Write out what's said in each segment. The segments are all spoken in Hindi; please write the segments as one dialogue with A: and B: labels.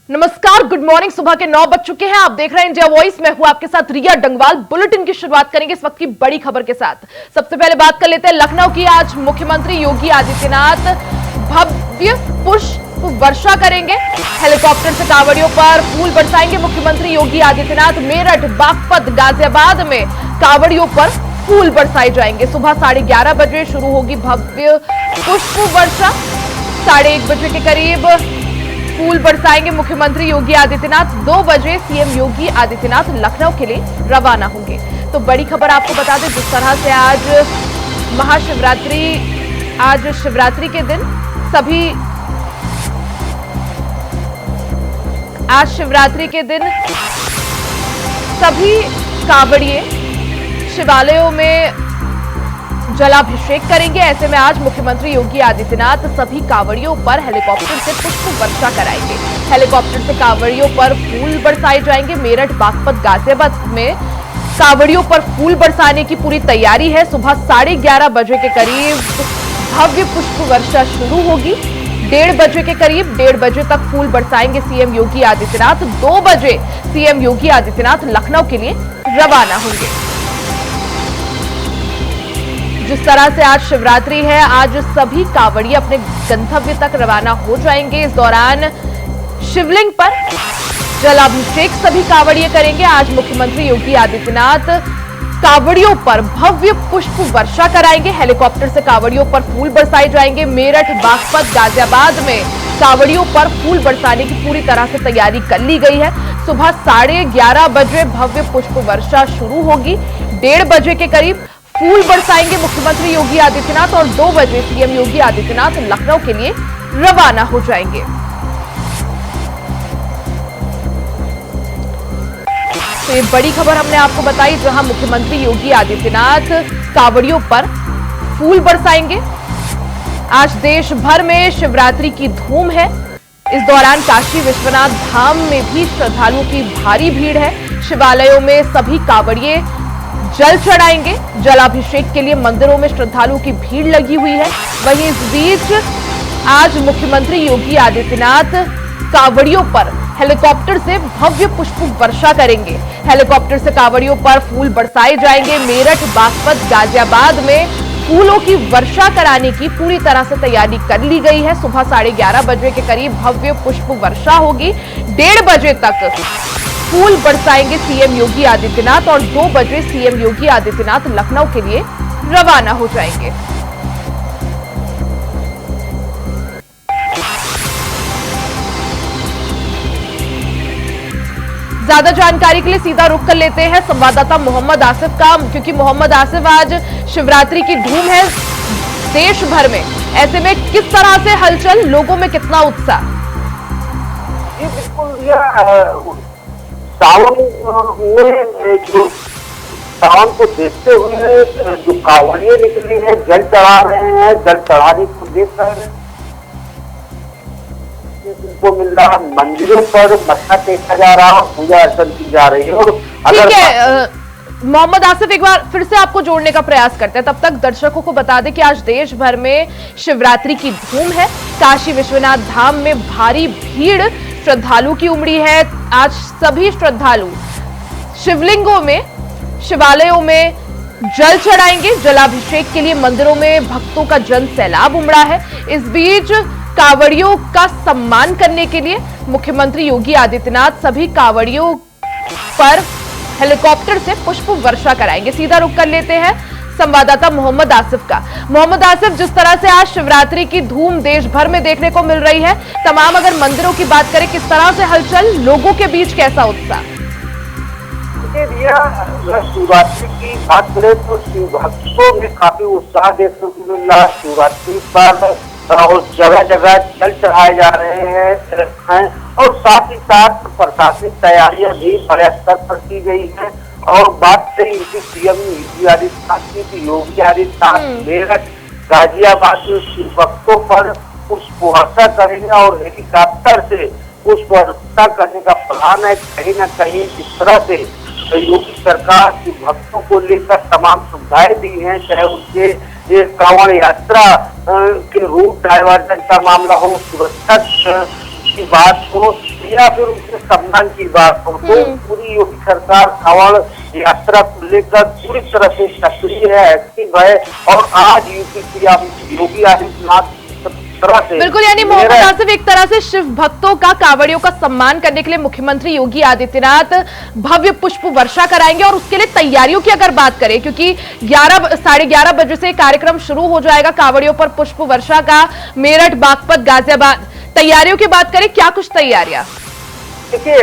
A: नमस्कार, गुड मॉर्निंग। सुबह के 9 बज चुके हैं। आप देख रहे हैं इंडिया वॉइस। मैं हूं आपके साथ रिया डंगवाल। बुलेटिन की शुरुआत करेंगे इस वक्त की बड़ी खबर के साथ। सबसे पहले बात कर लेते हैं लखनऊ की। आज मुख्यमंत्री योगी आदित्यनाथ भव्य पुष्प वर्षा करेंगे। हेलीकॉप्टर से कांवड़ियों पर फूल बरसाएंगे मुख्यमंत्री योगी आदित्यनाथ। मेरठ, बागपत, गाजियाबाद में कांवड़ियों पर फूल बरसाए जाएंगे। सुबह 11:30 बजे शुरू होगी भव्य पुष्प वर्षा। 1:30 बजे के करीब फूल बरसाएंगे मुख्यमंत्री योगी आदित्यनाथ। 2 बजे सीएम योगी आदित्यनाथ लखनऊ के लिए रवाना होंगे। तो बड़ी खबर आपको बता दें, जिस तरह से आज शिवरात्रि के दिन सभी कांवड़िए शिवालयों में जलाभिषेक करेंगे। ऐसे में आज मुख्यमंत्री योगी आदित्यनाथ सभी कांवड़ियों पर हेलीकॉप्टर से पुष्प वर्षा कराएंगे। हेलीकॉप्टर से कांवड़ियों पर फूल बरसाए जाएंगे। मेरठ, बागपत, गाजियाबाद में कांवड़ियों पर फूल बरसाने की पूरी तैयारी है। सुबह 11:30 बजे के करीब भव्य पुष्प वर्षा शुरू होगी। 1:30 बजे के करीब 1:30 बजे तक फूल बरसाएंगे सीएम योगी आदित्यनाथ। 2 बजे सीएम योगी आदित्यनाथ लखनऊ के लिए रवाना होंगे। जिस तरह से आज शिवरात्रि है, आज सभी कांवड़िए अपने गंतव्य तक रवाना हो जाएंगे। इस दौरान शिवलिंग पर जलाभिषेक सभी कांवड़िए करेंगे। आज मुख्यमंत्री योगी आदित्यनाथ कांवड़ियों पर भव्य पुष्प वर्षा कराएंगे। हेलीकॉप्टर से कांवड़ियों पर फूल बरसाए जाएंगे। मेरठ, बागपत, गाजियाबाद में कांवड़ियों पर फूल बरसाने की पूरी तरह से तैयारी कर ली गई है। सुबह 11:30 बजे भव्य पुष्प वर्षा शुरू होगी। 1:30 बजे के करीब फूल बरसाएंगे मुख्यमंत्री योगी आदित्यनाथ और 2 बजे सीएम योगी आदित्यनाथ लखनऊ के लिए रवाना हो जाएंगे। तो ये बड़ी खबर हमने आपको बताई, जहां मुख्यमंत्री योगी आदित्यनाथ कांवड़ियों पर फूल बरसाएंगे। आज देश भर में शिवरात्रि की धूम है। इस दौरान काशी विश्वनाथ धाम में भी श्रद्धालुओं की भारी भीड़ है। शिवालयों में सभी कांवड़िए जल चढ़ाएंगे। जलाभिषेक के लिए मंदिरों में श्रद्धालुओं की भीड़ लगी हुई है। वहीं इस बीच आज मुख्यमंत्री योगी आदित्यनाथ कांवड़ियों पर हेलीकॉप्टर से भव्य पुष्प वर्षा करेंगे। हेलीकॉप्टर से कांवड़ियों पर फूल बरसाए जाएंगे। मेरठ, बागपत, गाजियाबाद में फूलों की वर्षा कराने की पूरी तरह से तैयारी कर ली गई है। सुबह 11:30 बजे के करीब भव्य पुष्प वर्षा होगी। 1:30 बजे तक फूल बरसाएंगे सीएम योगी आदित्यनाथ और 2 बजे सीएम योगी आदित्यनाथ लखनऊ के लिए रवाना हो जाएंगे। ज्यादा जानकारी के लिए सीधा रुख कर लेते हैं संवाददाता मोहम्मद आसिफ का, क्योंकि मोहम्मद आसिफ, आज शिवरात्रि की धूम है देश भर में। ऐसे में किस तरह से हलचल, लोगों में कितना उत्साह?
B: जी बिल्कुल, सावन में जो सावन को देखते हुए जो कांवड़िए निकली है, जल चढ़ा रहे हैं, जल चढ़ाने को देख रहे हैं। को मिल रहा मंदिरों पर मत्था टेका जा रहा, पूजा अर्चन की जा रही है। और
A: ठीक है मोहम्मद आसिफ, एक बार फिर से आपको जोड़ने का प्रयास करते हैं। तब तक दर्शकों को बता दें कि आज देश भर में शिवरात्रि की धूम है। काशी विश्वनाथ धाम में भारी भीड़ श्रद्धालु की उमड़ी है। आज सभी श्रद्धालु शिवलिंगों में, शिवालयों में जल चढ़ाएंगे। जलाभिषेक के लिए मंदिरों में भक्तों का जन सैलाब उमड़ा है। इस बीच कांवड़ियों का सम्मान करने के लिए मुख्यमंत्री योगी आदित्यनाथ सभी कांवड़ियों पर हेलीकॉप्टर से पुष्प वर्षा कराएंगे। सीधा रुख कर लेते हैं संवाददाता मोहम्मद आसिफ का। मोहम्मद आसिफ, जिस तरह से आज शिवरात्रि की धूम देश भर में देखने को मिल रही है, तमाम अगर मंदिरों की बात करें, किस तरह से हलचल, लोगों के बीच कैसा उत्साह?
B: शिवरात्रि की बात करें तो शिव भक्तों में काफी उत्साह देखने को मिल रहा है। शिवरात्रि पर और जगह जगह जल चढ़ाए जा रहे हैं और साथ ही साथ प्रशासनिक तैयारियां भी बड़े स्तर पर की गई है। और बात रही इनकी सीएम योगी आदित्यनाथ की, योगी आदित्यनाथ मेरठ, गाजियाबाद में शिव भक्तों पर पुष्प वर्षा करेंगे और हेलीकॉप्टर से पुष्प वर्षा करने का प्लान है। कहीं न कहीं इस तरह से योगी सरकार शिव भक्तों को लेकर तमाम सुविधाएं दी हैं, चाहे उनके ये कांवड़ यात्रा के रूट डायवर्जन का मामला हो, सुरक्षा की बात हो या फिर उनके सम्मान की बात हो, तो पूरी योगी सरकार कांवड़ यात्रा को लेकर पूरी तरह से सक्रिय है, एक्टिव है। और आज यूपी सीएम योगी आदित्यनाथ
A: बिल्कुल, यानी मोहम्मद आसिफ, एक तरह से शिव भक्तों का, कांवड़ियों का सम्मान करने के लिए मुख्यमंत्री योगी आदित्यनाथ भव्य पुष्प वर्षा कराएंगे। और उसके लिए तैयारियों की अगर बात करें, क्योंकि 11-11:30 बजे से कार्यक्रम शुरू हो जाएगा कांवड़ियों पर पुष्प वर्षा का, मेरठ, बागपत, गाजियाबाद। तैयारियों की बात करें, क्या कुछ तैयारियां?
B: देखिए,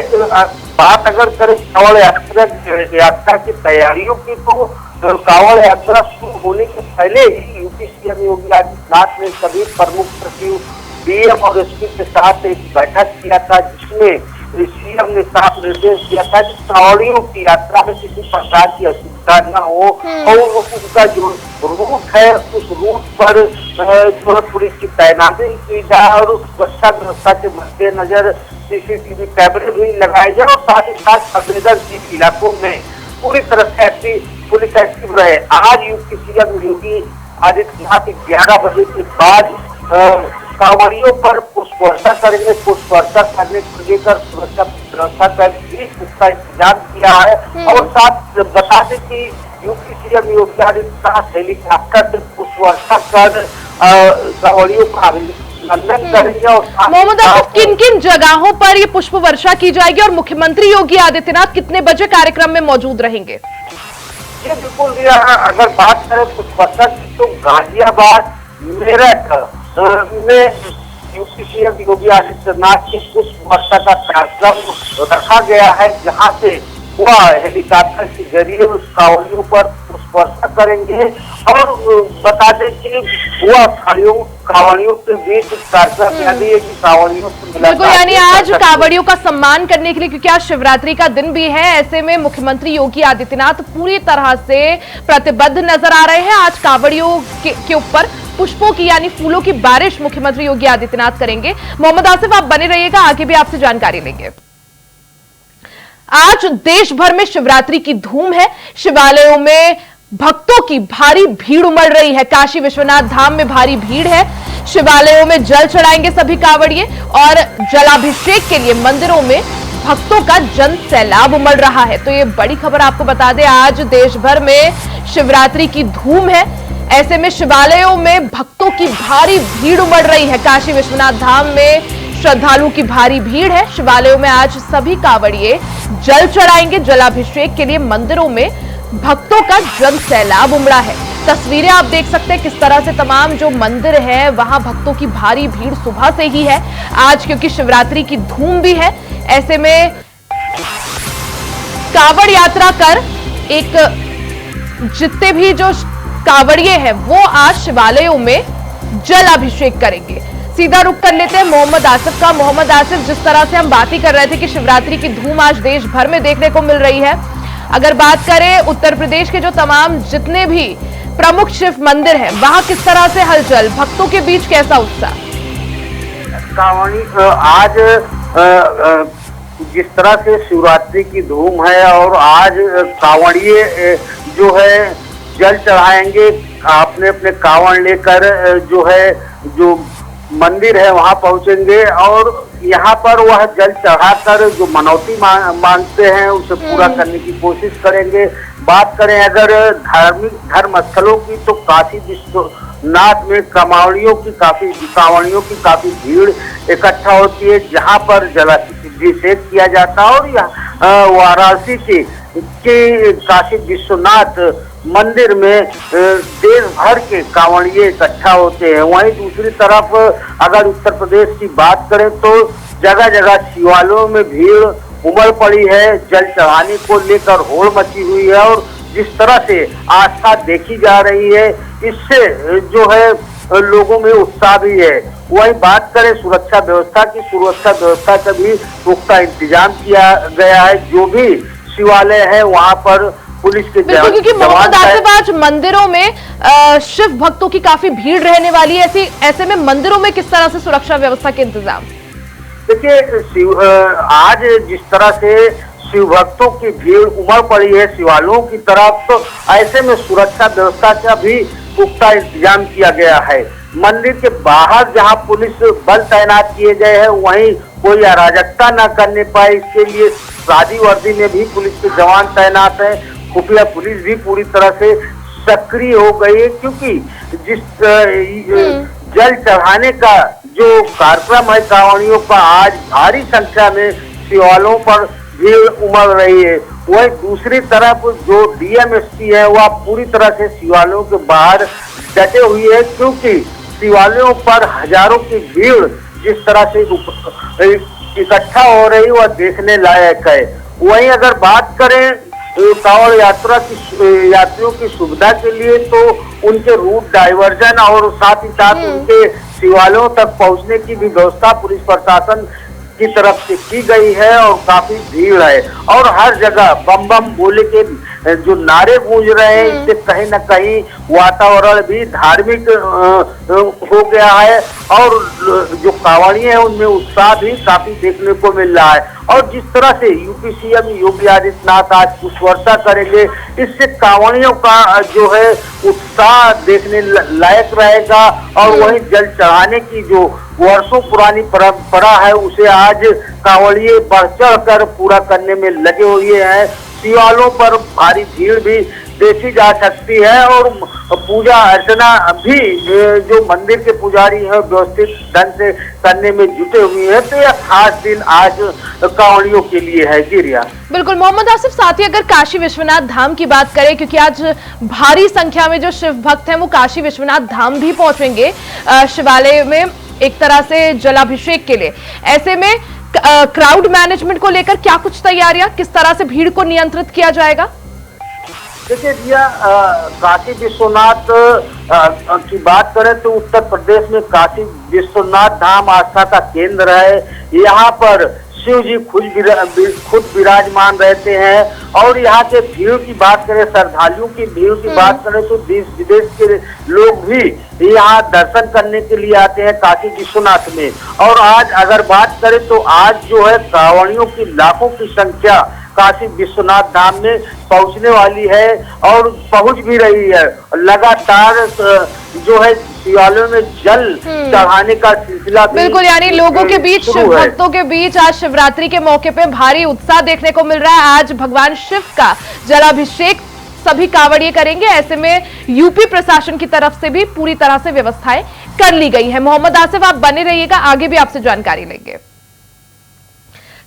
B: बात अगर करें कांवड़ यात्रा की तैयारियों की, तो कांवड़ यात्रा शुरू होने के पहले ही यूपी सीएम योगी आदित्यनाथ ने सभी प्रमुख सचिव, डीएम और एसपी के साथ एक बैठक किया था, जिसमें सीएम ने साफ निर्देश दिया था कि कांवड़ियों की यात्रा में किसी प्रकार की असुविधा न हो और उनका जो रूट है उस रूट पर जो है पुलिस की तैनाती की जाए और सुरक्षा व्यवस्था के मद्देनजर सीसीटीवी कैमरे भी लगाए जाए और साथ ही साथ संवेदनशील इलाकों में पूरी तरह से पुलिस एक्टिव रहे। आज यूपी सीएम योगी आदित्यनाथ 11 बजे के बाद कांवड़ियों पर पुष्प वर्षा करेंगे। पुष्प वर्षा करने को लेकर सुरक्षा व्यवस्था का भी पुख्ता इंतजाम किया है। और साथ बता दें कि UP CM Yogi Adityanath helicopter से पुष्प वर्षा कर कांवड़ियों का अभिनंदन करेंगे। और
A: मोहम्मद आसिफ, किन किन जगहों पर ये पुष्प वर्षा की जाएगी और मुख्यमंत्री योगी आदित्यनाथ कितने बजे कार्यक्रम में मौजूद रहेंगे?
B: ये बिल्कुल, अगर बात करें पुष्प वर्षा की, तो गाजियाबाद, मेरठ में यूपी सीएम योगी आदित्यनाथ की पुष्प वर्षा का कार्यक्रम रखा गया है, जहां से वह हेलीकॉप्टर के जरिए उस कांवड़ियों पर पुष्प वर्षा करेंगे। और बता दें कि वह कांवड़ियों के बीच कार्यक्रम यानी है कि कांवड़ियों से
A: बिल्कुल, यानी आज कांवड़ियों का सम्मान करने के लिए, क्योंकि आज शिवरात्रि का दिन भी है, ऐसे में मुख्यमंत्री योगी आदित्यनाथ पूरी तरह से प्रतिबद्ध नजर आ रहे हैं। आज कांवड़ियों के ऊपर पुष्पों की यानी फूलों की बारिश मुख्यमंत्री योगी आदित्यनाथ करेंगे। मोहम्मद आसिफ, आप बने रहिएगा, आगे भी आपसे जानकारी लेंगे। आज देश भर में शिवरात्रि की धूम है। शिवालयों में भक्तों की भारी भीड़ उमड़ रही है। काशी विश्वनाथ धाम में भारी भीड़ है। शिवालयों में जल चढ़ाएंगे सभी कांवड़िए और जलाभिषेक के लिए मंदिरों में भक्तों का जन सैलाब उमड़ रहा है। तो ये बड़ी खबर आपको बता दें, आज देश भर में शिवरात्रि की धूम है। ऐसे में शिवालयों में भक्तों की भारी भीड़ उमड़ रही है। काशी विश्वनाथ धाम में श्रद्धालुओं की भारी भीड़ है। शिवालयों में आज सभी कांवड़िए जल चढ़ाएंगे। जलाभिषेक के लिए मंदिरों में भक्तों का जन सैलाब उमड़ा है। तस्वीरें आप देख सकते हैं किस तरह से तमाम जो मंदिर है वहां भक्तों की भारी भीड़ सुबह से ही है आज, क्योंकि शिवरात्रि की धूम भी है। ऐसे में कांवड़ यात्रा कर जितने भी जो कांवड़िए हैं वो आज शिवालयों में जल अभिषेक करेंगे। सीधा रुख कर लेते हैं मोहम्मद आसिफ का। मोहम्मद आसिफ, जिस तरह से हम बात ही कर रहे थे कि शिवरात्रि की धूम आज देश भर में देखने को मिल रही है, अगर बात करें उत्तर प्रदेश के जो तमाम जितने भी प्रमुख शिव मंदिर हैं वहां किस तरह से हलचल, भक्तों के बीच कैसा उत्साह?
B: आज जिस तरह से शिवरात्रि की धूम है और आज कांवड़िए जो है जल चढ़ाएंगे, अपने अपने कांवड़ लेकर जो मंदिर है वहां पहुंचेंगे और यहाँ पर वह जल चढ़ाकर जो मनौती मांगते हैं उसे पूरा करने की कोशिश करेंगे। बात करें अगर धार्मिक धर्म स्थलों की, तो काशी विश्वनाथ में कांवड़ियों की काफी भीड़ इकट्ठा होती है, जहाँ पर जलाभिषेक किया जाता है। और वाराणसी के काशी विश्वनाथ मंदिर में देश भर के कांवड़िए इकट्ठा होते हैं। वहीं दूसरी तरफ अगर उत्तर प्रदेश की बात करें तो जगह जगह शिवालयों में भीड़ उमड़ पड़ी है। जल चढ़ाने को लेकर होड़ मची हुई है और जिस तरह से आस्था देखी जा रही है, इससे जो है लोगों में उत्साह भी है। वही बात करें सुरक्षा व्यवस्था की, सुरक्षा व्यवस्था का भी पुख्ता इंतजाम किया गया है। जो भी शिवालय है वहां पर पुलिस के
A: जवान, क्योंकि मोहम्मद आसिफ आज मंदिरों में शिव भक्तों की काफी भीड़ रहने वाली है। ऐसे में मंदिरों में किस तरह से सुरक्षा व्यवस्था के इंतजाम?
B: देखिए, आज जिस तरह से शिव भक्तों की भीड़ उमड़ पड़ी है शिवालयों की तरफ, तो ऐसे में सुरक्षा व्यवस्था का भी पुख्ता इंतजाम किया गया है। मंदिर के बाहर जहां पुलिस बल तैनात किए गए हैं, वहीं कोई अराजकता न करने पाए, इसके लिए सादी वर्दी में भी पुलिस के जवान तैनात हैं। खुफिया पुलिस भी पूरी तरह से सक्रिय हो गई है, क्योंकि जिस जल चढ़ाने का जो कार्यक्रम है कांवड़ियों का, आज भारी संख्या में शिवालयों पर भीड़ उमड़ रही है। वही दूसरी तरफ जो डीएमएसपी है वह पूरी तरह से शिवालयों के बाहर डटे हुई है, क्योंकि शिवालयों पर हजारों की भीड़ जिस तरह से इकट्ठा हो रही वह देखने लायक है। वहीं अगर बात करें कांवड़ यात्रा की यात्रियों की सुविधा के लिए, तो उनके रूट डाइवर्जन और साथ ही साथ उनके शिवालयों तक पहुंचने की भी व्यवस्था पुलिस प्रशासन की तरफ से की गई है और काफी भीड़ है। और हर जगह बम बम बोले के जो नारे गूंज रहे हैं, इससे कहीं न कहीं वातावरण भी धार्मिक हो गया है और जो कांवड़िए हैं उनमें उत्साह भी काफी देखने को मिल रहा है। और जिस तरह से यूपी सीएम योगी आदित्यनाथ आज पुष्प वर्षा करेंगे, इससे कांवड़ियों का जो है उत्साह देखने लायक रहेगा। और वहीं जल चढ़ाने की जो वर्षों पुरानी परंपरा है उसे आज कांवड़िए बढ़ चढ़ कर पूरा करने में लगे हुए हैं। शिवालयों पर भारी भीड़ भी देखी जा सकती है और पूजा अर्चना भी जो मंदिर के पुजारी हैं व्यवस्थित ढंग से करने में जुटे हुए हैं। तो यह खास दिन आज कांवड़ियों के लिए है। गिरिया
A: बिल्कुल मोहम्मद आसिफ, साथ ही अगर काशी विश्वनाथ धाम की बात करें, क्योंकि आज भारी संख्या में जो शिव भक्त हैं वो काशी विश्वनाथ धाम भी पहुंचेंगे शिवालय में एक तरह से जलाभिषेक के लिए, ऐसे में क्राउड मैनेजमेंट को लेकर क्या कुछ तैयारियां, किस तरह से भीड़ को नियंत्रित किया जाएगा?
B: देखिए भैया, काशी विश्वनाथ की बात करें तो उत्तर प्रदेश में काशी विश्वनाथ धाम आस्था का केंद्र है। यहाँ पर शिव जी खुद विराजमान रहते हैं। और यहाँ के भीड़ की बात करें, श्रद्धालुओं की भीड़ की बात करें तो देश विदेश के लोग भी यहाँ दर्शन करने के लिए आते हैं काशी विश्वनाथ में। और आज अगर बात करें तो आज जो है कांवड़ियों की लाखों की संख्या काशी विश्वनाथ धाम में पहुंचने वाली है और पहुंच भी रही है। लगातार जो है शिवालयों में जल चढ़ाने का सिलसिला
A: बिल्कुल, यानी लोगों के बीच, शिव भक्तों के बीच आज शिवरात्रि के मौके पे भारी उत्साह देखने को मिल रहा है। आज भगवान शिव का जलाभिषेक सभी कांवड़िए करेंगे, ऐसे में यूपी प्रशासन की तरफ से भी पूरी तरह से व्यवस्थाएं कर ली गई है। मोहम्मद आसिफ, आप बने रहिएगा, आगे भी आपसे जानकारी लेंगे।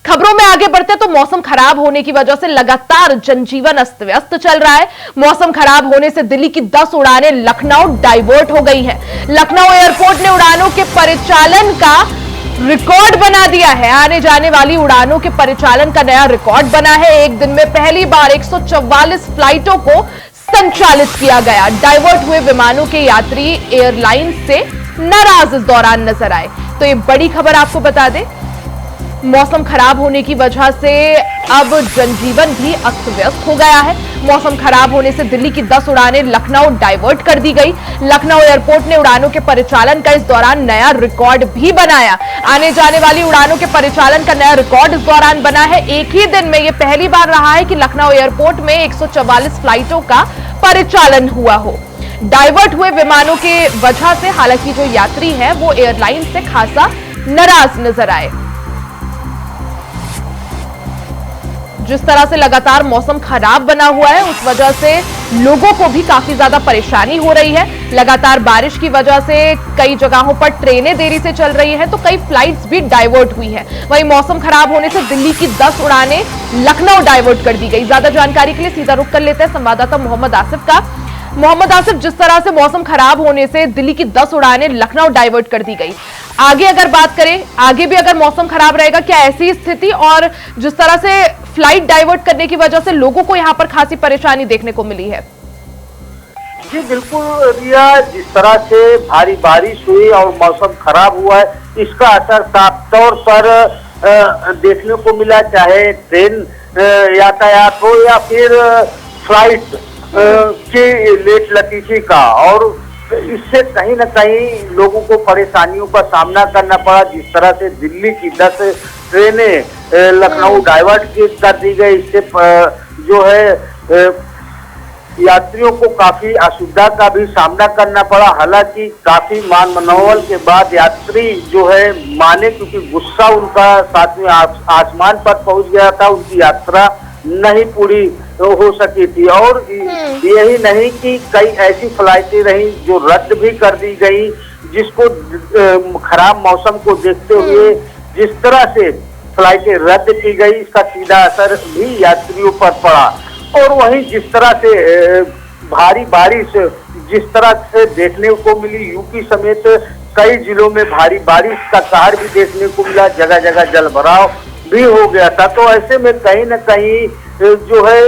A: खबरों में आगे बढ़ते तो मौसम खराब होने की वजह से लगातार जनजीवन अस्त व्यस्त चल रहा है। मौसम खराब होने से दिल्ली की 10 उड़ानें लखनऊ डाइवर्ट हो गई हैं। लखनऊ एयरपोर्ट ने उड़ानों के परिचालन का रिकॉर्ड बना दिया है। आने जाने वाली उड़ानों के परिचालन का नया रिकॉर्ड बना है। एक दिन में पहली बार 144 फ्लाइटों को संचालित किया गया। डाइवर्ट हुए विमानों के यात्री एयरलाइन से नाराज इस दौरान नजर आए। तो ये बड़ी खबर आपको बता दें, मौसम खराब होने की वजह से अब जनजीवन भी अस्त व्यस्त हो गया है। मौसम खराब होने से दिल्ली की 10 उड़ानें लखनऊ डाइवर्ट कर दी गई। लखनऊ एयरपोर्ट ने उड़ानों के परिचालन का इस दौरान नया रिकॉर्ड भी बनाया। आने जाने वाली उड़ानों के परिचालन का नया रिकॉर्ड इस दौरान बना है। एक ही दिन में यह पहली बार रहा है कि लखनऊ एयरपोर्ट में 144 फ्लाइटों का परिचालन हुआ हो। डाइवर्ट हुए विमानों के वजह से हालांकि जो यात्री है वो एयरलाइन से खासा नाराज नजर आए। जिस तरह से लगातार मौसम खराब बना हुआ है उस वजह से लोगों को भी काफी ज्यादा परेशानी हो रही है। लगातार बारिश की वजह से कई जगहों पर ट्रेनें देरी से चल रही हैं, तो कई फ्लाइट्स भी डाइवर्ट हुई हैं। वहीं मौसम खराब होने से दिल्ली की 10 उड़ानें लखनऊ डाइवर्ट कर दी गई। ज्यादा जानकारी के लिए सीधा रुख कर लेते हैं संवाददाता मोहम्मद आसिफ का। मोहम्मद आसिफ, जिस तरह से मौसम खराब होने से दिल्ली की 10 उड़ानें लखनऊ डाइवर्ट कर दी गई, आगे अगर बात करें, आगे भी अगर मौसम खराब रहेगा क्या ऐसी स्थिति? और जिस तरह से फ्लाइट डाइवर्ट करने की वजह से लोगों को यहां पर खासी परेशानी देखने को मिली है।
B: जी बिल्कुल रिया, जिस तरह से भारी बारिश हुई और मौसम खराब हुआ है, इसका असर साफ तौर पर देखने को मिला, चाहे ट्रेन यातायात हो या फिर फ्लाइट की लेट लतीफी का। और इससे कहीं न कहीं लोगों को परेशानियों का सामना करना पड़ा। जिस तरह से दिल्ली की 10 ट्रेनें लखनऊ डाइवर्ट कर दी गई, इससे जो है यात्रियों को काफी असुविधा का भी सामना करना पड़ा। हालांकि काफी मान मनोबल के बाद यात्री जो है माने, क्योंकि गुस्सा उनका सातवें आसमान पर पहुंच गया था, उनकी यात्रा नहीं पूरी हो सकी थी। और यही नहीं कि कई ऐसी फ्लाइटें रही जो रद्द भी कर दी गई, जिसको खराब मौसम को देखते हुए जिस तरह से फ्लाइटें रद्द की गई, इसका सीधा असर भी यात्रियों पर पड़ा। और वहीं जिस तरह से भारी बारिश जिस तरह से देखने को मिली, यूपी समेत कई जिलों में भारी बारिश का कहर भी देखने को मिला, जगह जगह जल भराव भी हो गया था। तो ऐसे में कहीं न कहीं जो है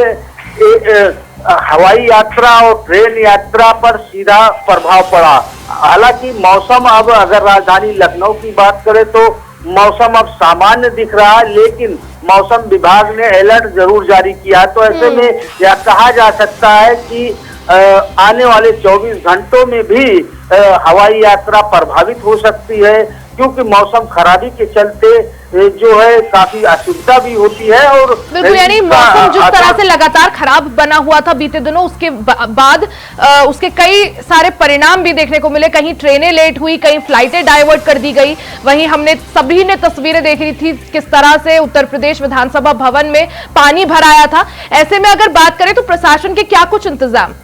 B: हवाई यात्रा और ट्रेन यात्रा पर सीधा प्रभाव पड़ा। हालांकि मौसम, अब अगर राजधानी लखनऊ की बात करें तो मौसम अब सामान्य दिख रहा है, लेकिन मौसम विभाग ने अलर्ट जरूर जारी किया। तो ऐसे में यह कहा जा सकता है कि आने वाले 24 घंटों में भी हवाई यात्रा प्रभावित हो सकती है, क्योंकि मौसम खराबी के चलते जो है काफी असुविधा भी होती है। और
A: बिल्कुल, यानी मौसम जिस तरह से लगातार खराब बना हुआ था बीते दिनों, उसके बाद उसके कई सारे परिणाम भी देखने को मिले। कहीं ट्रेनें लेट हुई, कहीं फ्लाइटें डाइवर्ट कर दी गई। वहीं हमने सभी ने तस्वीरें देख रही थी किस तरह से उत्तर प्रदेश विधानसभा भवन में पानी भर आया था। ऐसे में अगर बात करें तो प्रशासन के क्या कुछ इंतजाम?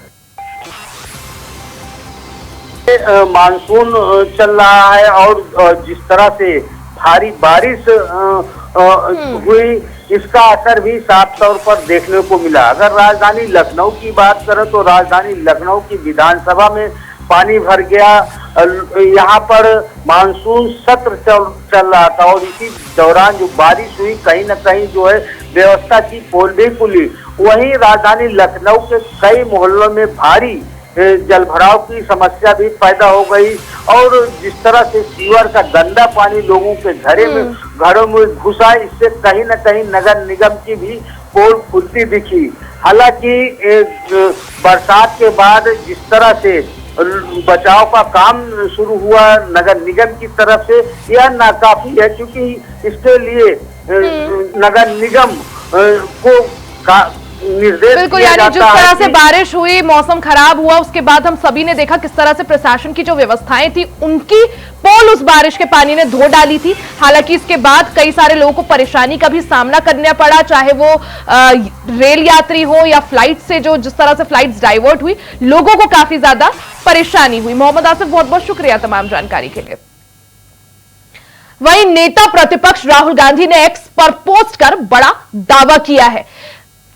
B: मानसून चल रहा है और जिस तरह से भारी बारिश हुई, इसका असर भी साफ तौर पर देखने को मिला। अगर राजधानी लखनऊ की बात करें तो राजधानी लखनऊ की विधानसभा में पानी भर गया। यहाँ पर मानसून सत्र चल रहा था और इसी दौरान जो बारिश हुई, कहीं न कहीं जो है व्यवस्था की पोल भी खुली। वहीं राजधानी लखनऊ के कई मोहल्लों में भारी जलभराव की समस्या भी पैदा हो गई। और जिस तरह से सीवर का गंदा पानी लोगों के घरों में घुसा, इससे कहीं न कहीं नगर निगम की भी पोल खुलती दिखी। हालांकि बरसात के बाद जिस तरह से बचाव का काम शुरू हुआ नगर निगम की तरफ से, यह नाकाफी है, क्योंकि इसके लिए नगर निगम को
A: बिल्कुल, यानी जिस तरह से बारिश हुई, मौसम खराब हुआ, उसके बाद हम सभी ने देखा किस तरह से प्रशासन की जो व्यवस्थाएं थी उनकी पोल उस बारिश के पानी ने धो डाली थी। हालांकि इसके बाद कई सारे लोगों को परेशानी का भी सामना करना पड़ा, चाहे वो रेल यात्री हो या फ्लाइट से, जो जिस तरह से फ्लाइट्स डाइवर्ट हुई, लोगों को काफी ज्यादा परेशानी हुई। मोहम्मद आसिफ, बहुत बहुत शुक्रिया तमाम जानकारी के लिए। वहीं नेता प्रतिपक्ष राहुल गांधी ने एक्स पर पोस्ट कर बड़ा दावा किया है।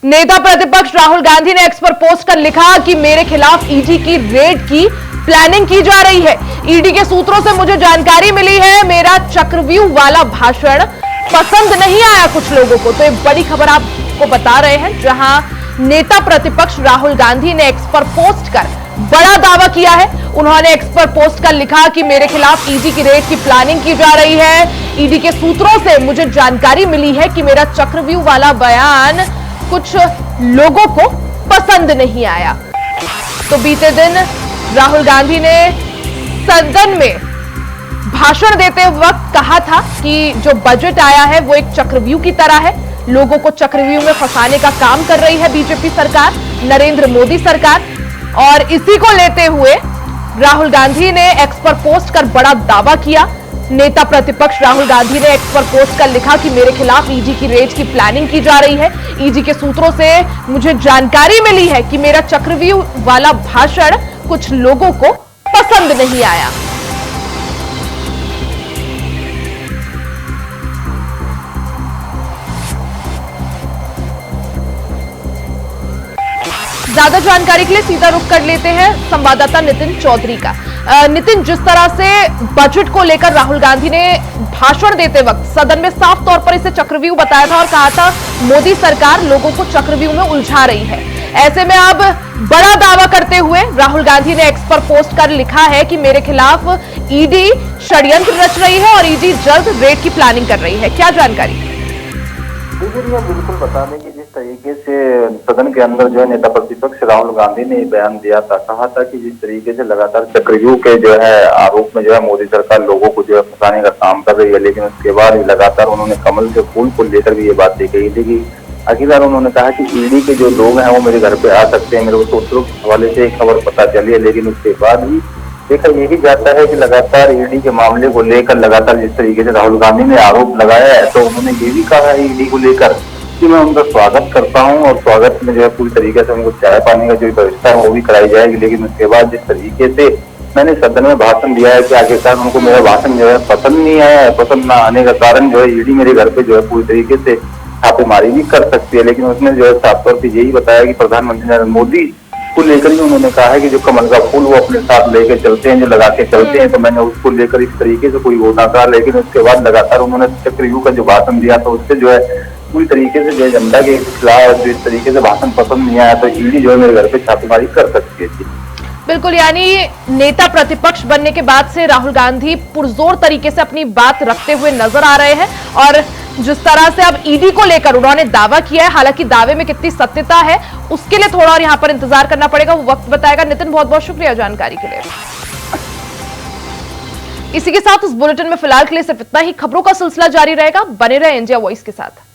A: नेता प्रतिपक्ष राहुल गांधी ने एक्स पर पोस्ट कर लिखा कि मेरे खिलाफ ईडी की रेड की प्लानिंग की जा रही है। ईडी के सूत्रों से मुझे जानकारी मिली है, मेरा चक्रव्यूह वाला भाषण पसंद नहीं आया कुछ लोगों को। तो एक बड़ी खबर आपको बता रहे हैं, जहां नेता प्रतिपक्ष राहुल गांधी ने एक्स पर पोस्ट कर बड़ा दावा किया है। उन्होंने एक्स पर पोस्ट कर लिखा कि मेरे खिलाफ ईडी की रेड की प्लानिंग की जा रही है। ईडी के सूत्रों से मुझे जानकारी मिली है कि मेरा चक्रव्यूह वाला बयान कुछ लोगों को पसंद नहीं आया। तो बीते दिन राहुल गांधी ने सदन में भाषण देते वक्त कहा था कि जो बजट आया है वो एक चक्रव्यूह की तरह है, लोगों को चक्रव्यूह में फंसाने का काम कर रही है बीजेपी सरकार, नरेंद्र मोदी सरकार। और इसी को लेते हुए राहुल गांधी ने एक्स पर पोस्ट कर बड़ा दावा किया। नेता प्रतिपक्ष राहुल गांधी ने एक्स पर पोस्ट कर लिखा कि मेरे खिलाफ ईडी की रेड की प्लानिंग की जा रही है। ईडी के सूत्रों से मुझे जानकारी मिली है कि मेरा चक्रव्यूह वाला भाषण कुछ लोगों को पसंद नहीं आया। ज्यादा जानकारी के लिए सीधा रुख कर लेते हैं संवाददाता नितिन चौधरी का। नितिन, जिस तरह से बजट को लेकर राहुल गांधी ने भाषण देते वक्त सदन में साफ तौर पर इसे चक्रव्यूह बताया था और कहा था मोदी सरकार लोगों को चक्रव्यूह में उलझा रही है, ऐसे में अब बड़ा दावा करते हुए राहुल गांधी ने एक्स पर पोस्ट कर लिखा है कि मेरे खिलाफ ईडी षड्यंत्र रच रही है और ईडी जल्द रेड की प्लानिंग कर रही है। क्या जानकारी?
C: बिल्कुल बता दें कि जिस तरीके से सदन के अंदर जो है नेता प्रतिपक्ष राहुल गांधी ने बयान दिया था, कहा था कि जिस तरीके से लगातार चक्रव्यूह के जो है आरोप में जो है मोदी सरकार लोगों को जो है फंसाने का काम कर रही है, लेकिन उसके बाद लगातार उन्होंने कमल के फूल को लेकर भी ये बात कही थी कि आखिरकार उन्होंने कहा कि ईडी के जो लोग हैं वो मेरे घर पे आ सकते हैं। मेरे को सूत्रों के हवाले से एक खबर पता चली है, लेकिन उसके बाद भी देखा यही जाता है कि लगातार ईडी के मामले को लेकर लगातार जिस तरीके से राहुल गांधी ने आरोप लगाया है, तो उन्होंने ये भी कहा है ईडी को लेकर कि मैं उनका स्वागत करता हूं और स्वागत में जो है पूरी तरीके से उनको चाय पानी का जो व्यवस्था है वो भी कराई जाएगी। लेकिन उसके बाद जिस तरीके से मैंने सदन में भाषण दिया है कि आखिरकार उनको मेरा भाषण जो है पसंद नहीं आया है, पसंद ना आने का कारण जो है ईडी मेरे घर पे जो है पूरी तरीके से छापेमारी भी कर सकती है। लेकिन उसने जो है साफ तौर पर यही बताया कि प्रधानमंत्री नरेंद्र मोदी को लेकर ही उन्होंने कहा है कि जो कमल का फूल वो अपने साथ लेकर चलते हैं, जो लगा के चलते हैं, तो मैंने उसको लेकर इस तरीके से कोई वो ना कहा। लेकिन उसके बाद लगातार उन्होंने चक्रव्यूह का जो भाषण दिया तो उससे जो है पूरी तरीके से जो है जनता के खिलाफ जो इस तरीके से भाषण पसंद नहीं आया, तो ईडी जो है मेरे घर पे छापेमारी कर सकती है।
A: बिल्कुल, यानी नेता प्रतिपक्ष बनने के बाद से राहुल गांधी पुरजोर तरीके से अपनी बात रखते हुए नजर आ रहे हैं और जिस तरह से अब ईडी को लेकर उन्होंने दावा किया है, हालांकि दावे में कितनी सत्यता है उसके लिए थोड़ा और यहां पर इंतजार करना पड़ेगा, वो वक्त बताएगा। नितिन, बहुत बहुत शुक्रिया जानकारी के लिए। इसी के साथ इस बुलेटिन में फिलहाल के लिए सिर्फ इतना ही। खबरों का सिलसिला जारी रहेगा, बने रहे इंडिया वॉइस के साथ।